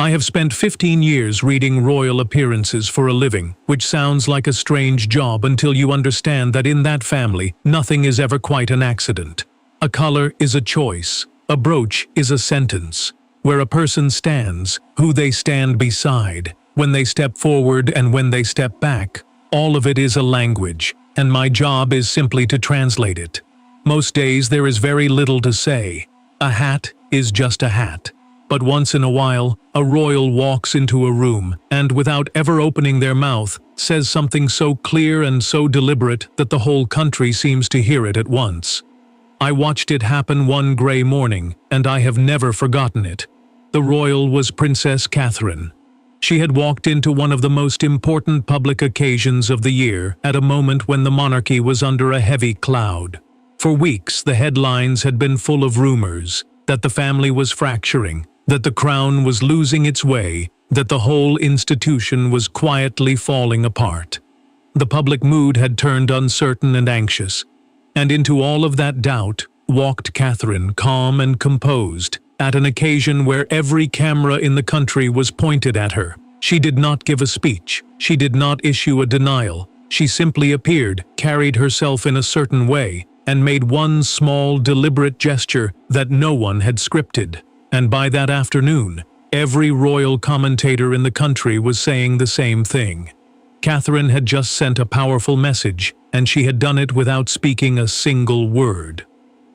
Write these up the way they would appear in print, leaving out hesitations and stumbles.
I have spent 15 years reading royal appearances for a living, which sounds like a strange job until you understand that in that family, nothing is ever quite an accident. A color is a choice. A brooch is a sentence. Where a person stands, who they stand beside, when they step forward and when they step back, all of it is a language, and my job is simply to translate it. Most days there is very little to say. A hat is just a hat. But once in a while, a royal walks into a room and, without ever opening their mouth, says something so clear and so deliberate that the whole country seems to hear it at once. I watched it happen one grey morning, and I have never forgotten it. The royal was Princess Catherine. She had walked into one of the most important public occasions of the year at a moment when the monarchy was under a heavy cloud. For weeks, the headlines had been full of rumors that the family was fracturing, that the crown was losing its way, that the whole institution was quietly falling apart. The public mood had turned uncertain and anxious, and into all of that doubt walked Catherine, calm and composed, at an occasion where every camera in the country was pointed at her. She did not give a speech. She did not issue a denial. She simply appeared, carried herself in a certain way, and made one small, deliberate gesture that no one had scripted. And by that afternoon, every royal commentator in the country was saying the same thing. Catherine had just sent a powerful message, and she had done it without speaking a single word.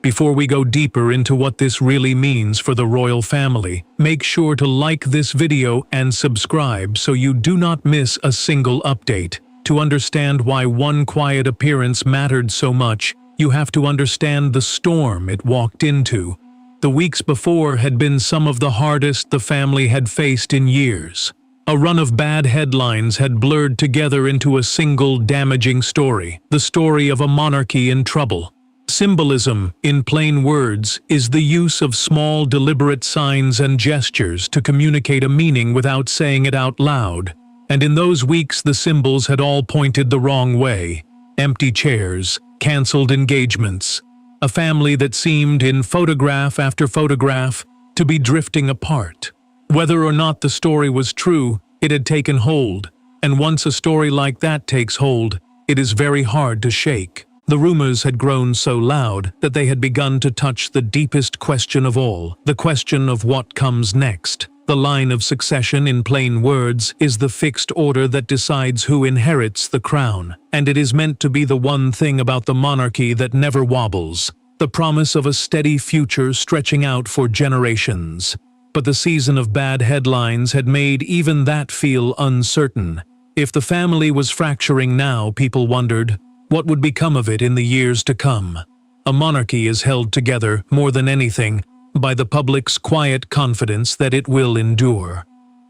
Before we go deeper into what this really means for the royal family, make sure to like this video and subscribe so you do not miss a single update. To understand why one quiet appearance mattered so much, you have to understand the storm it walked into. The weeks before had been some of the hardest the family had faced in years. A run of bad headlines had blurred together into a single damaging story, the story of a monarchy in trouble. Symbolism, in plain words, is the use of small deliberate signs and gestures to communicate a meaning without saying it out loud. And in those weeks the symbols had all pointed the wrong way. Empty chairs, cancelled engagements, a family that seemed, in photograph after photograph, to be drifting apart. Whether or not the story was true, it had taken hold, and once a story like that takes hold, it is very hard to shake. The rumors had grown so loud that they had begun to touch the deepest question of all, the question of what comes next. The line of succession, in plain words, is the fixed order that decides who inherits the crown, and it is meant to be the one thing about the monarchy that never wobbles, the promise of a steady future stretching out for generations. But the season of bad headlines had made even that feel uncertain. If the family was fracturing now, people wondered, what would become of it in the years to come? A monarchy is held together, more than anything, by the public's quiet confidence that it will endure.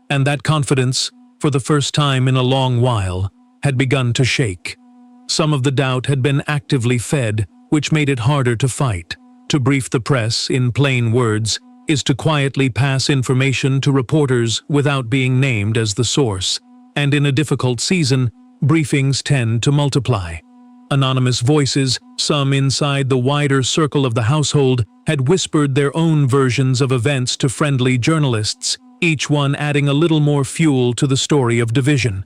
And that confidence, for the first time in a long while, had begun to shake. Some of the doubt had been actively fed, which made it harder to fight. To brief the press, in plain words, is to quietly pass information to reporters without being named as the source. And in a difficult season, briefings tend to multiply. Anonymous voices, some inside the wider circle of the household, had whispered their own versions of events to friendly journalists, each one adding a little more fuel to the story of division.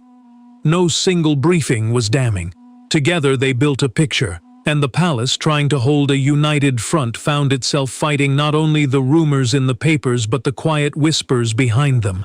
No single briefing was damning. Together they built a picture, and the palace, trying to hold a united front, found itself fighting not only the rumors in the papers but the quiet whispers behind them.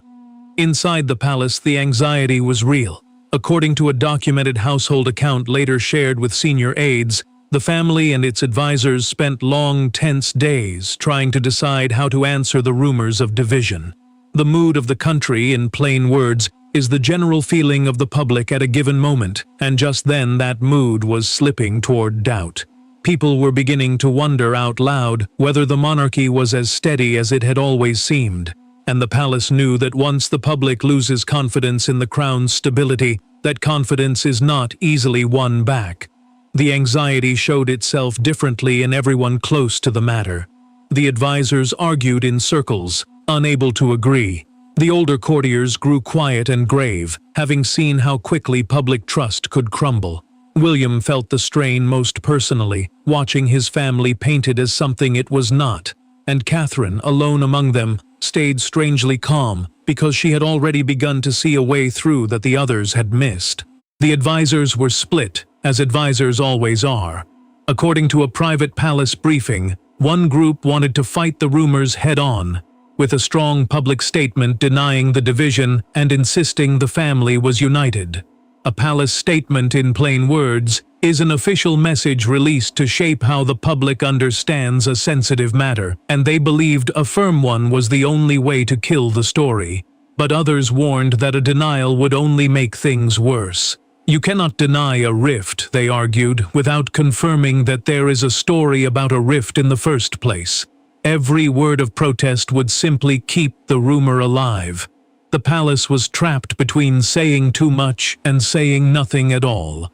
Inside the palace, the anxiety was real. According to a documented household account later shared with senior aides, the family and its advisors spent long, tense days trying to decide how to answer the rumors of division. The mood of the country, in plain words, is the general feeling of the public at a given moment, and just then that mood was slipping toward doubt. People were beginning to wonder out loud whether the monarchy was as steady as it had always seemed. And the palace knew that once the public loses confidence in the crown's stability, that confidence is not easily won back. The anxiety showed itself differently in everyone close to the matter. The advisors argued in circles, unable to agree. The older courtiers grew quiet and grave, having seen how quickly public trust could crumble. William felt the strain most personally, watching his family painted as something it was not, and Catherine, alone among them, stayed strangely calm because she had already begun to see a way through that the others had missed. The advisors were split, as advisors always are. According to a private palace briefing, one group wanted to fight the rumors head-on, with a strong public statement denying the division and insisting the family was united. A palace statement in plain words is an official message released to shape how the public understands a sensitive matter, and they believed a firm one was the only way to kill the story. But others warned that a denial would only make things worse. You cannot deny a rift, they argued, without confirming that there is a story about a rift in the first place. Every word of protest would simply keep the rumor alive. The palace was trapped between saying too much and saying nothing at all.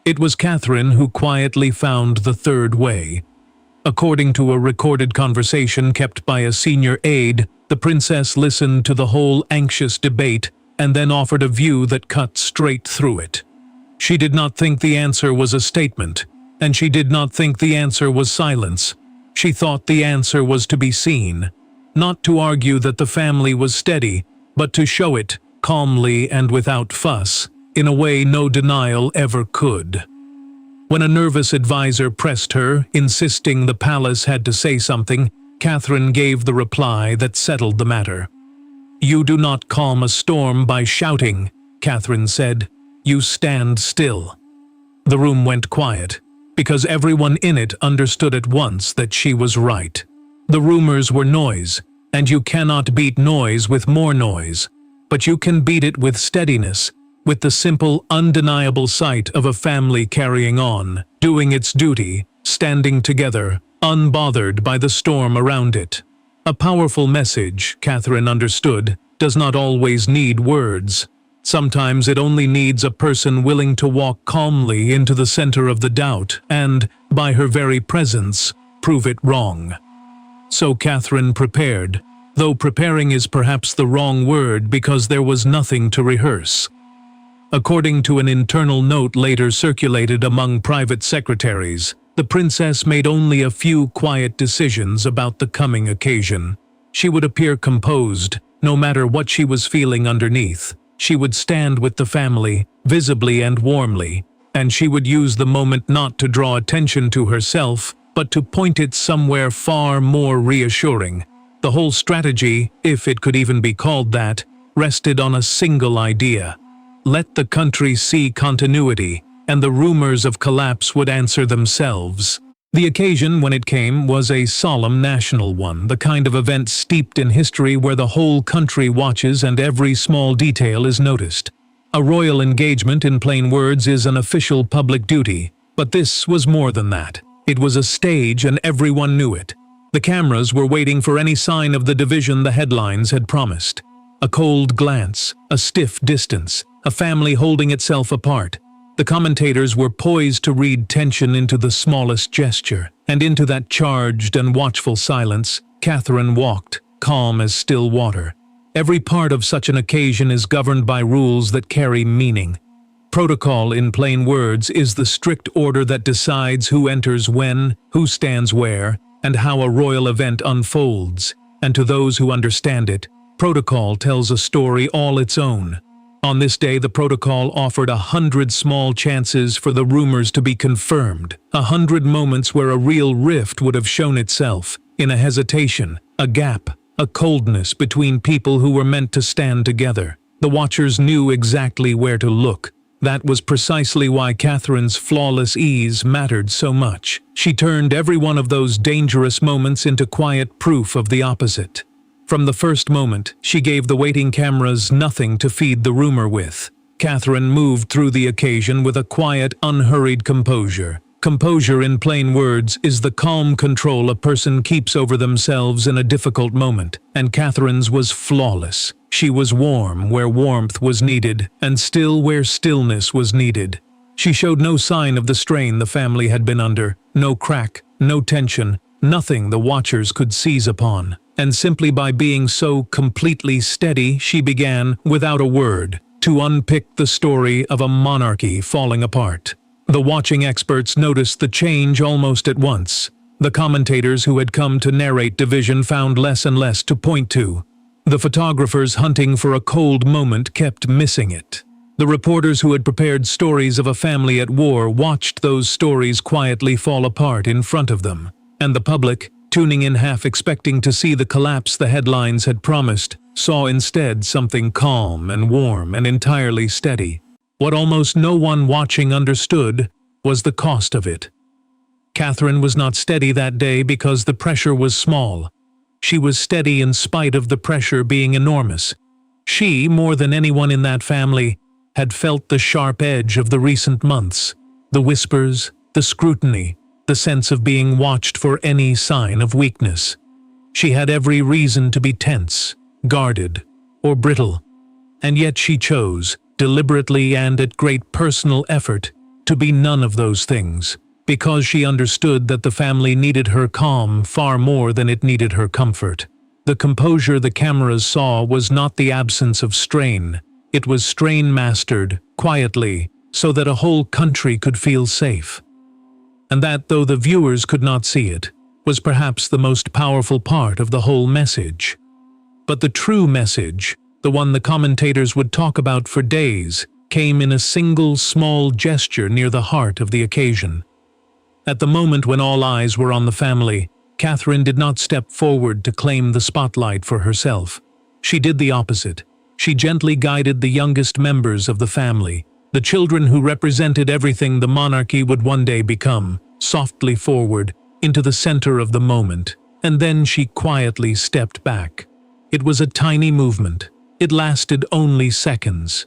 It was Catherine who quietly found the third way. According to a recorded conversation kept by a senior aide, the princess listened to the whole anxious debate and then offered a view that cut straight through it. She did not think the answer was a statement, and she did not think the answer was silence. She thought the answer was to be seen, not to argue that the family was steady, but to show it, calmly and without fuss, in a way no denial ever could. When a nervous advisor pressed her, insisting the palace had to say something, Catherine gave the reply that settled the matter. "You do not calm a storm by shouting," Catherine said. "You stand still." The room went quiet, because everyone in it understood at once that she was right. The rumors were noise, and you cannot beat noise with more noise, but you can beat it with steadiness, with the simple, undeniable sight of a family carrying on, doing its duty, standing together, unbothered by the storm around it. A powerful message, Catherine understood, does not always need words. Sometimes it only needs a person willing to walk calmly into the center of the doubt and, by her very presence, prove it wrong. So Catherine prepared, though preparing is perhaps the wrong word because there was nothing to rehearse. According to an internal note later circulated among private secretaries, the princess made only a few quiet decisions about the coming occasion. She would appear composed, no matter what she was feeling underneath. She would stand with the family, visibly and warmly, and she would use the moment not to draw attention to herself, but to point it somewhere far more reassuring. The whole strategy, if it could even be called that, rested on a single idea. Let the country see continuity, and the rumors of collapse would answer themselves. The occasion, when it came, was a solemn national one, the kind of event steeped in history where the whole country watches and every small detail is noticed. A royal engagement, in plain words, is an official public duty, but this was more than that. It was a stage and everyone knew it. The cameras were waiting for any sign of the division the headlines had promised. A cold glance, a stiff distance, a family holding itself apart. The commentators were poised to read tension into the smallest gesture, and into that charged and watchful silence, Catherine walked, calm as still water. Every part of such an occasion is governed by rules that carry meaning. Protocol, in plain words, is the strict order that decides who enters when, who stands where, and how a royal event unfolds. And to those who understand it, protocol tells a story all its own. On this day, the protocol offered 100 small chances for the rumors to be confirmed, 100 moments where a real rift would have shown itself, in a hesitation, a gap, a coldness between people who were meant to stand together. The watchers knew exactly where to look. That was precisely why Catherine's flawless ease mattered so much. She turned every one of those dangerous moments into quiet proof of the opposite. From the first moment, she gave the waiting cameras nothing to feed the rumor with. Catherine moved through the occasion with a quiet, unhurried composure. Composure, in plain words, is the calm control a person keeps over themselves in a difficult moment, and Catherine's was flawless. She was warm where warmth was needed, and still where stillness was needed. She showed no sign of the strain the family had been under, no crack, no tension, nothing the watchers could seize upon. And simply by being so completely steady, she began, without a word, to unpick the story of a monarchy falling apart. The watching experts noticed the change almost at once. The commentators who had come to narrate division found less and less to point to. The photographers hunting for a cold moment kept missing it. The reporters who had prepared stories of a family at war watched those stories quietly fall apart in front of them. And the public, tuning in half expecting to see the collapse the headlines had promised, saw instead something calm and warm and entirely steady. What almost no one watching understood was the cost of it. Catherine was not steady that day because the pressure was small. She was steady in spite of the pressure being enormous. She, more than anyone in that family, had felt the sharp edge of the recent months, the whispers, the scrutiny, the sense of being watched for any sign of weakness. She had every reason to be tense, guarded, or brittle, and yet she chose, deliberately and at great personal effort, to be none of those things, because she understood that the family needed her calm far more than it needed her comfort. The composure the cameras saw was not the absence of strain. It was strain mastered, quietly, so that a whole country could feel safe. And that, though the viewers could not see it, was perhaps the most powerful part of the whole message. But the true message, the one the commentators would talk about for days, came in a single small gesture near the heart of the occasion. At the moment when all eyes were on the family, Catherine did not step forward to claim the spotlight for herself. She did the opposite. She gently guided the youngest members of the family, the children who represented everything the monarchy would one day become, softly forward, into the center of the moment, and then she quietly stepped back. It was a tiny movement. It lasted only seconds.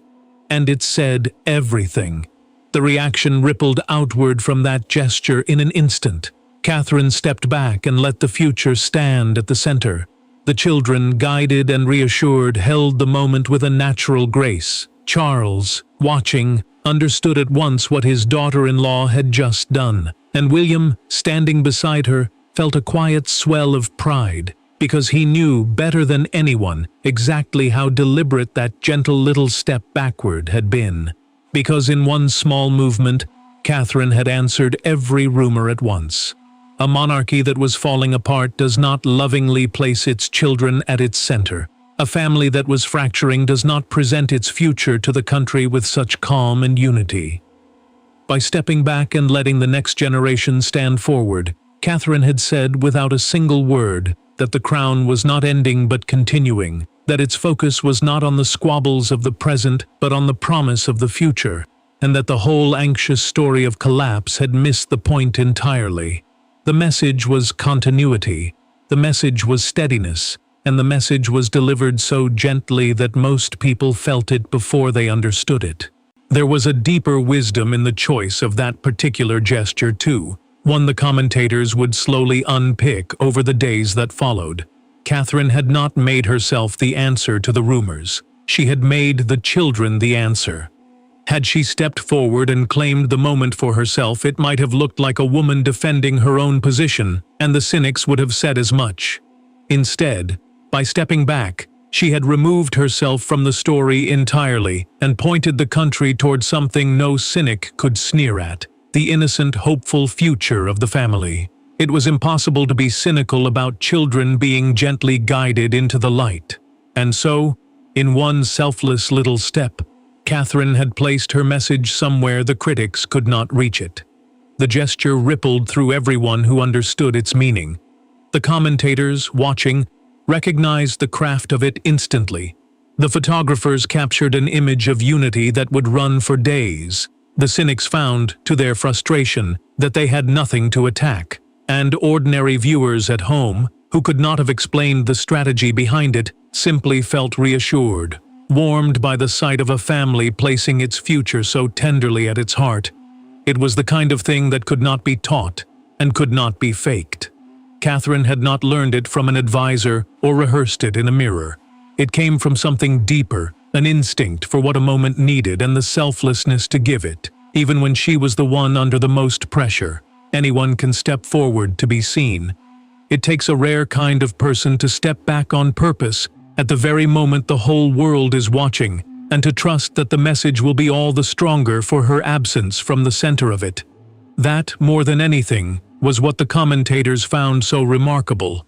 And it said everything. The reaction rippled outward from that gesture in an instant. Catherine stepped back and let the future stand at the center. The children, guided and reassured, held the moment with a natural grace. Charles, watching, understood at once what his daughter-in-law had just done, and William, standing beside her, felt a quiet swell of pride, because he knew better than anyone exactly how deliberate that gentle little step backward had been. Because in one small movement, Catherine had answered every rumor at once. A monarchy that was falling apart does not lovingly place its children at its center. A family that was fracturing does not present its future to the country with such calm and unity. By stepping back and letting the next generation stand forward, Catherine had said without a single word that the crown was not ending but continuing, that its focus was not on the squabbles of the present but on the promise of the future, and that the whole anxious story of collapse had missed the point entirely. The message was continuity, the message was steadiness, and the message was delivered so gently that most people felt it before they understood it. There was a deeper wisdom in the choice of that particular gesture too, one the commentators would slowly unpick over the days that followed. Catherine had not made herself the answer to the rumors. She had made the children the answer. Had she stepped forward and claimed the moment for herself, it might have looked like a woman defending her own position, and the cynics would have said as much. Instead, by stepping back, she had removed herself from the story entirely and pointed the country toward something no cynic could sneer at, the innocent, hopeful future of the family. It was impossible to be cynical about children being gently guided into the light. And so, in one selfless little step, Catherine had placed her message somewhere the critics could not reach it. The gesture rippled through everyone who understood its meaning. The commentators, watching, recognized the craft of it instantly. The photographers captured an image of unity that would run for days. The cynics found, to their frustration, that they had nothing to attack. And ordinary viewers at home, who could not have explained the strategy behind it, simply felt reassured, warmed by the sight of a family placing its future so tenderly at its heart. It was the kind of thing that could not be taught and could not be faked. Catherine had not learned it from an advisor or rehearsed it in a mirror. It came from something deeper, an instinct for what a moment needed and the selflessness to give it, even when she was the one under the most pressure. Anyone can step forward to be seen. It takes a rare kind of person to step back on purpose at the very moment the whole world is watching, and to trust that the message will be all the stronger for her absence from the center of it. That, more than anything, was what the commentators found so remarkable.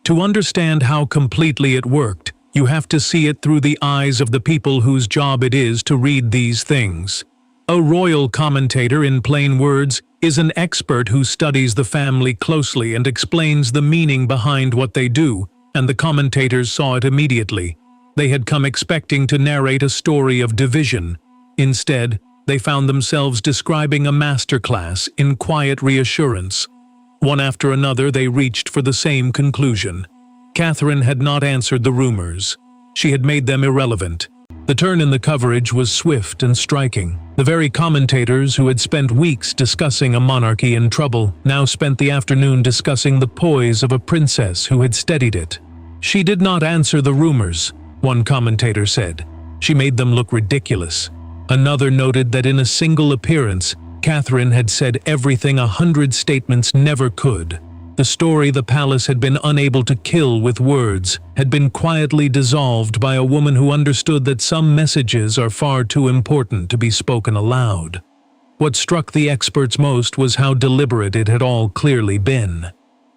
To understand how completely it worked, you have to see it through the eyes of the people whose job it is to read these things. A royal commentator, in plain words, is an expert who studies the family closely and explains the meaning behind what they do, and the commentators saw it immediately. They had come expecting to narrate a story of division. Instead, they found themselves describing a masterclass in quiet reassurance. One after another, they reached for the same conclusion. Catherine had not answered the rumors. She had made them irrelevant. The turn in the coverage was swift and striking. The very commentators who had spent weeks discussing a monarchy in trouble now spent the afternoon discussing the poise of a princess who had steadied it. "She did not answer the rumors," one commentator said. "She made them look ridiculous." Another noted that in a single appearance, Catherine had said everything 100 statements never could. The story the palace had been unable to kill with words had been quietly dissolved by a woman who understood that some messages are far too important to be spoken aloud. What struck the experts most was how deliberate it had all clearly been.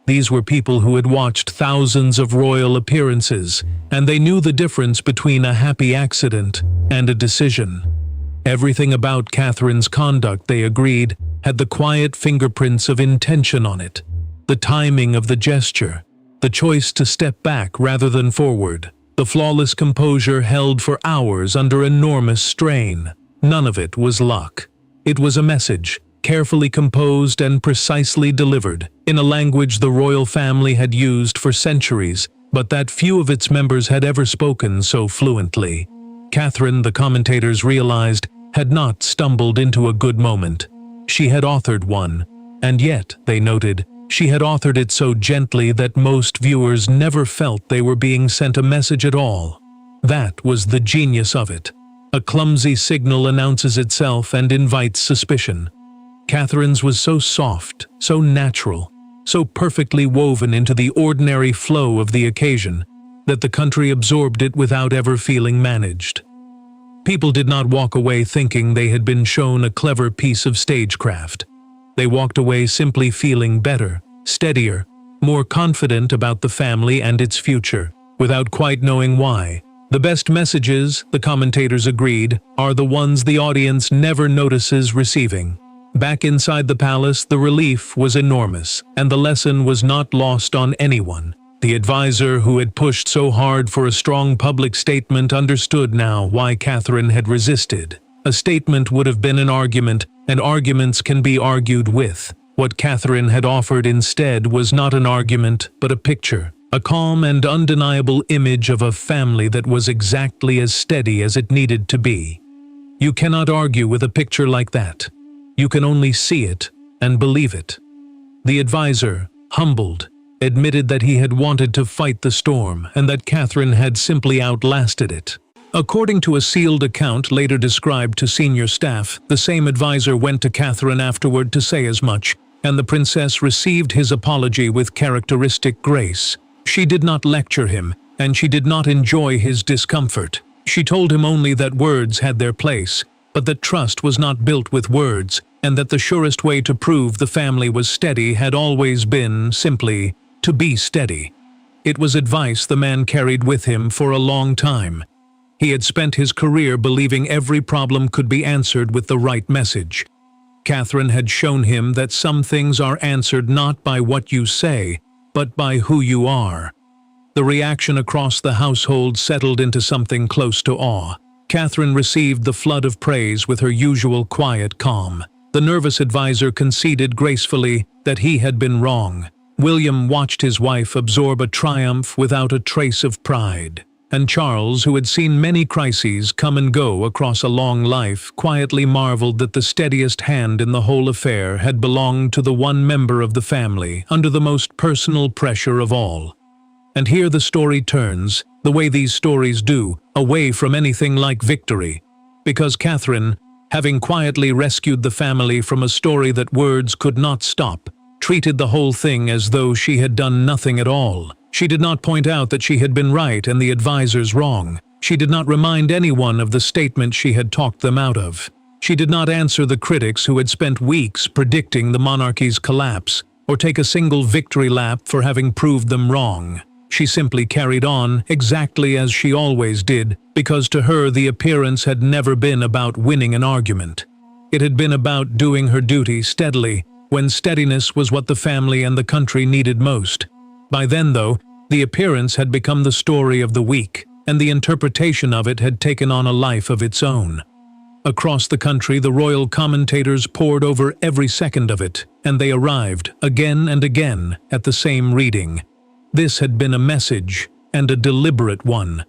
These were people who had watched thousands of royal appearances, and they knew the difference between a happy accident and a decision. Everything about Catherine's conduct, they agreed, had the quiet fingerprints of intention on it. The timing of the gesture, the choice to step back rather than forward, the flawless composure held for hours under enormous strain. None of it was luck. It was a message, carefully composed and precisely delivered, in a language the royal family had used for centuries, but that few of its members had ever spoken so fluently. Catherine, the commentators realized, had not stumbled into a good moment. She had authored one, and yet, they noted, she had authored it so gently that most viewers never felt they were being sent a message at all. That was the genius of it. A clumsy signal announces itself and invites suspicion. Catherine's was so soft, so natural, so perfectly woven into the ordinary flow of the occasion, that the country absorbed it without ever feeling managed. People did not walk away thinking they had been shown a clever piece of stagecraft. They walked away simply feeling better, steadier, more confident about the family and its future, without quite knowing why. The best messages, the commentators agreed, are the ones the audience never notices receiving. Back inside the palace, the relief was enormous, and the lesson was not lost on anyone. The advisor who had pushed so hard for a strong public statement understood now why Catherine had resisted. A statement would have been an argument, and arguments can be argued with. What Catherine had offered instead was not an argument, but a picture, a calm and undeniable image of a family that was exactly as steady as it needed to be. You cannot argue with a picture like that. You can only see it and believe it. The advisor, humbled, admitted that he had wanted to fight the storm and that Catherine had simply outlasted it. According to a sealed account later described to senior staff, the same advisor went to Catherine afterward to say as much, and the princess received his apology with characteristic grace. She did not lecture him, and she did not enjoy his discomfort. She told him only that words had their place, but that trust was not built with words, and that the surest way to prove the family was steady had always been, simply, to be steady. It was advice the man carried with him for a long time. He had spent his career believing every problem could be answered with the right message. Catherine had shown him that some things are answered not by what you say, but by who you are. The reaction across the household settled into something close to awe. Catherine received the flood of praise with her usual quiet calm. The nervous advisor conceded gracefully that he had been wrong. William watched his wife absorb a triumph without a trace of pride. And Charles, who had seen many crises come and go across a long life, quietly marveled that the steadiest hand in the whole affair had belonged to the one member of the family under the most personal pressure of all. And here the story turns, the way these stories do, away from anything like victory. Because Catherine, having quietly rescued the family from a story that words could not stop, treated the whole thing as though she had done nothing at all. She did not point out that she had been right and the advisors wrong. She did not remind anyone of the statement she had talked them out of. She did not answer the critics who had spent weeks predicting the monarchy's collapse, or take a single victory lap for having proved them wrong. She simply carried on exactly as she always did, because to her the appearance had never been about winning an argument. It had been about doing her duty steadily, when steadiness was what the family and the country needed most. By then, though, the appearance had become the story of the week, and the interpretation of it had taken on a life of its own. Across the country, the royal commentators pored over every second of it, and they arrived, again and again, at the same reading. This had been a message, and a deliberate one.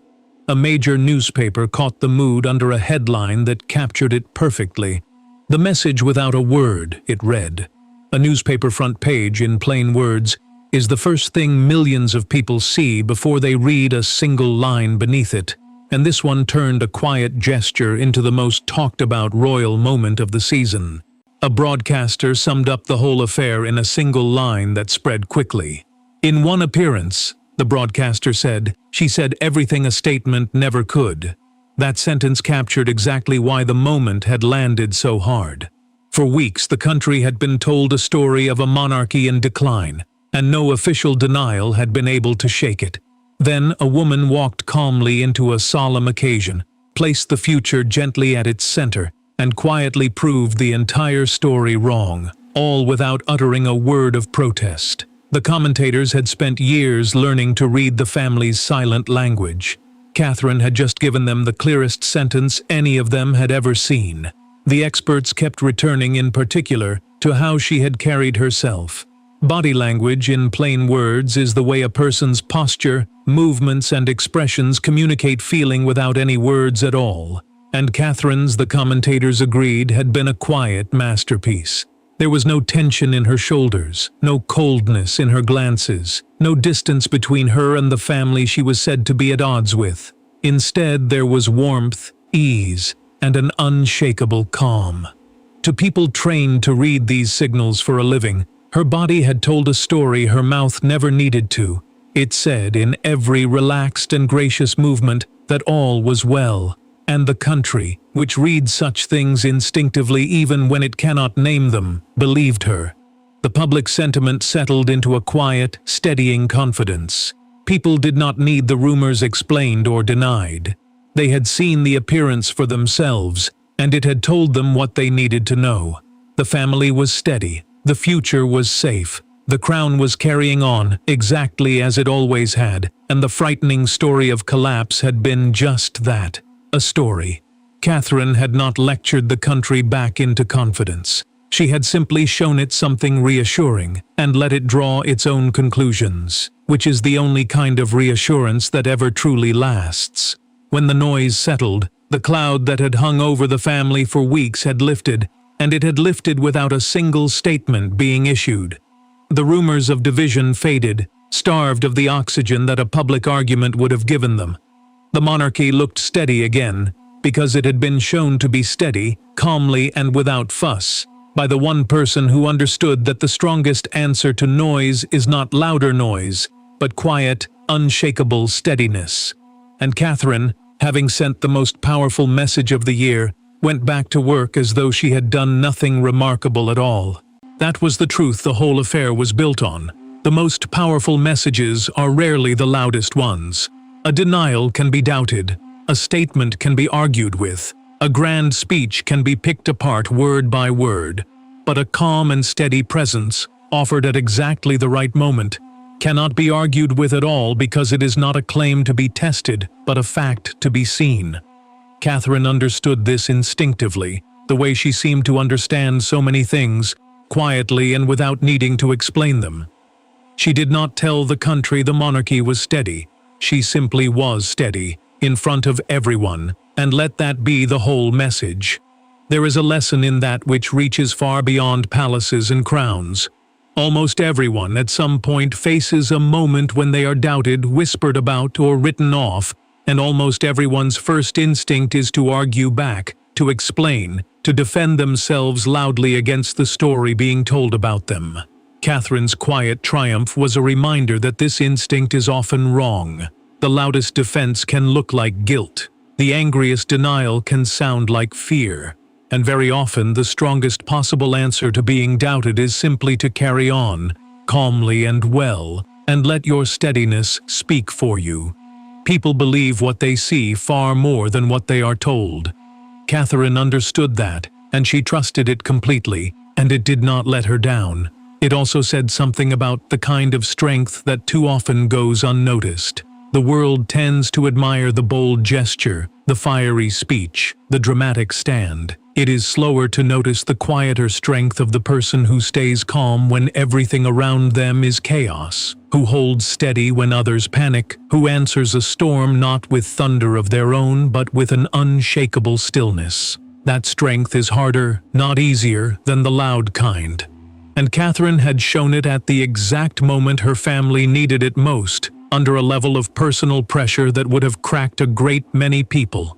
A major newspaper caught the mood under a headline that captured it perfectly. The message without a word, it read. A newspaper front page, in plain words, is the first thing millions of people see before they read a single line beneath it. And this one turned a quiet gesture into the most talked-about royal moment of the season. A broadcaster summed up the whole affair in a single line that spread quickly. "In one appearance," the broadcaster said, "she said everything a statement never could." That sentence captured exactly why the moment had landed so hard. For weeks, the country had been told a story of a monarchy in decline, and no official denial had been able to shake it. Then a woman walked calmly into a solemn occasion, placed the future gently at its center, and quietly proved the entire story wrong, all without uttering a word of protest. The commentators had spent years learning to read the family's silent language. Catherine had just given them the clearest sentence any of them had ever seen. The experts kept returning in particular to how she had carried herself. Body language, in plain words, is the way a person's posture, movements, and expressions communicate feeling without any words at all. And Catherine's, the commentators agreed, had been a quiet masterpiece. There was no tension in her shoulders, no coldness in her glances, no distance between her and the family she was said to be at odds with. Instead, there was warmth, ease, and an unshakable calm. To people trained to read these signals for a living, her body had told a story her mouth never needed to. It said in every relaxed and gracious movement that all was well, and the country, which reads such things instinctively even when it cannot name them, believed her. The public sentiment settled into a quiet, steadying confidence. People did not need the rumors explained or denied. They had seen the appearance for themselves, and it had told them what they needed to know. The family was steady. The future was safe. The crown was carrying on exactly as it always had, and the frightening story of collapse had been just that, a story. Catherine had not lectured the country back into confidence. She had simply shown it something reassuring and let it draw its own conclusions, which is the only kind of reassurance that ever truly lasts. When the noise settled, the cloud that had hung over the family for weeks had lifted, and it had lifted without a single statement being issued. The rumors of division faded, starved of the oxygen that a public argument would have given them. The monarchy looked steady again, because it had been shown to be steady, calmly and without fuss, by the one person who understood that the strongest answer to noise is not louder noise, but quiet, unshakable steadiness. And Catherine, having sent the most powerful message of the year, went back to work as though she had done nothing remarkable at all. That was the truth the whole affair was built on. The most powerful messages are rarely the loudest ones. A denial can be doubted. A statement can be argued with. A grand speech can be picked apart word by word. But a calm and steady presence, offered at exactly the right moment, cannot be argued with at all because it is not a claim to be tested, but a fact to be seen. Catherine understood this instinctively, the way she seemed to understand so many things, quietly and without needing to explain them. She did not tell the country the monarchy was steady. She simply was steady, in front of everyone, and let that be the whole message. There is a lesson in that which reaches far beyond palaces and crowns. Almost everyone at some point faces a moment when they are doubted, whispered about, or written off, and almost everyone's first instinct is to argue back, to explain, to defend themselves loudly against the story being told about them. Catherine's quiet triumph was a reminder that this instinct is often wrong. The loudest defense can look like guilt. The angriest denial can sound like fear. And very often the strongest possible answer to being doubted is simply to carry on, calmly and well, and let your steadiness speak for you. People believe what they see far more than what they are told. Catherine understood that, and she trusted it completely, and it did not let her down. It also said something about the kind of strength that too often goes unnoticed. The world tends to admire the bold gesture, the fiery speech, the dramatic stand. It is slower to notice the quieter strength of the person who stays calm when everything around them is chaos, who holds steady when others panic, who answers a storm not with thunder of their own but with an unshakable stillness. That strength is harder, not easier, than the loud kind. And Catherine had shown it at the exact moment her family needed it most, under a level of personal pressure that would have cracked a great many people.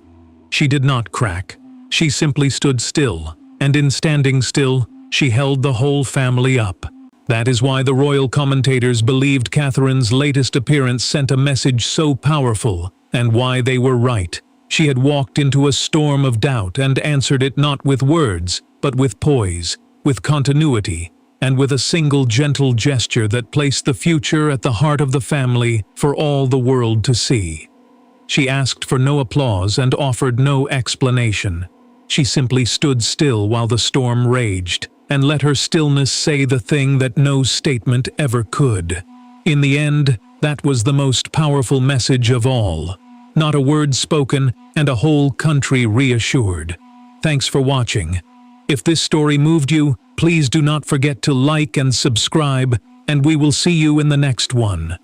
She did not crack. She simply stood still, and in standing still, she held the whole family up. That is why the royal commentators believed Catherine's latest appearance sent a message so powerful, and why they were right. She had walked into a storm of doubt and answered it not with words, but with poise, with continuity, and with a single gentle gesture that placed the future at the heart of the family for all the world to see. She asked for no applause and offered no explanation. She simply stood still while the storm raged, and let her stillness say the thing that no statement ever could. In the end, that was the most powerful message of all. Not a word spoken, and a whole country reassured. Thanks for watching. If this story moved you, please do not forget to like and subscribe, and we will see you in the next one.